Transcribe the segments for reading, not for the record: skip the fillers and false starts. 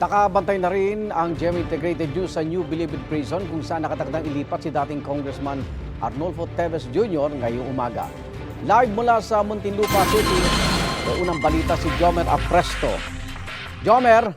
Nakabantay na rin ang GMA Integrated News sa New Bilibid Prison kung saan nakatakdang ilipat si dating Congressman Arnolfo Teves Jr. ngayong umaga. Live mula sa Muntinlupa City, may unang balita si Jomer Apresto. Jomer!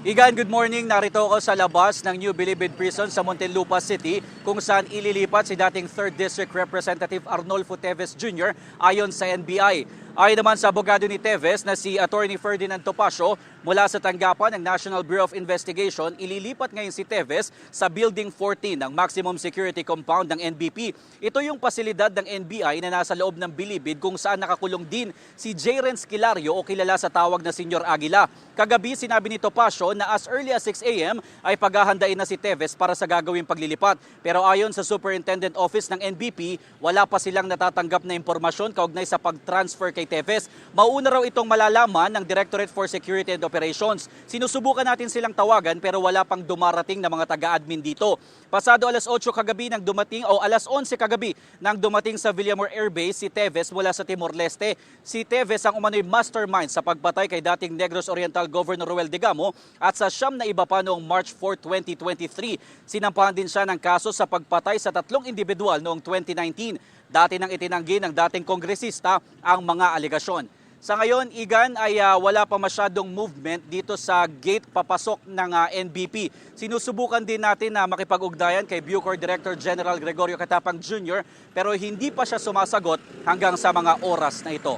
Igan, good morning. Narito ako sa labas ng New Bilibid Prison sa Muntinlupa City kung saan ililipat si dating 3rd District Representative Arnolfo Teves Jr. ayon sa NBI. Ayon naman sa abogado ni Teves na si Attorney Ferdinand Topacio, mula sa tanggapan ng National Bureau of Investigation, ililipat ngayon si Teves sa Building 14 ng Maximum Security Compound ng NBP. Ito yung pasilidad ng NBI na nasa loob ng Bilibid kung saan nakakulong din si J. Renz Kilario o kilala sa tawag na Senyor Aguila. Kagabi sinabi ni Topacio na as early as 6 a.m. ay paghahandain na si Teves para sa gagawing paglilipat. Pero ayon sa Superintendent Office ng NBP, wala pa silang natatanggap na impormasyon kaugnay sa pag-transfer kay Teves. Mauna raw itong malalaman ng Directorate for Security and Operations. Sinusubukan natin silang tawagan pero wala pang dumarating na mga taga-admin dito. Pasado alas 8 kagabi nang dumating o alas 11 kagabi nang dumating sa Villamor Air Base si Teves mula sa Timor-Leste. Si Teves ang umano'y mastermind sa pagpatay kay dating Negros Oriental Governor Roel Digamo at sa siyam na iba pa noong March 4, 2023. Sinampahan din siya ng kaso sa pagpatay sa 3 individual noong 2019. Dati nang itinanggi ng dating kongresista ang mga alegasyon. Sa ngayon, Igan, ay wala pa masyadong movement dito sa gate papasok ng NBP. Sinusubukan din natin na makipag-ugnayan kay Bucor Director General Gregorio Catapang Jr. pero hindi pa siya sumasagot hanggang sa mga oras na ito.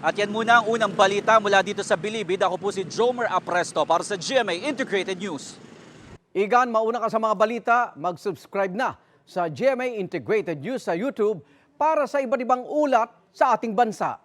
At yan muna ang unang balita mula dito sa Bilibid. Ako po si Jomer Apresto para sa GMA Integrated News. Igan, mauna ka sa mga balita, mag-subscribe na sa GMA Integrated News sa YouTube para sa iba't ibang ulat sa ating bansa.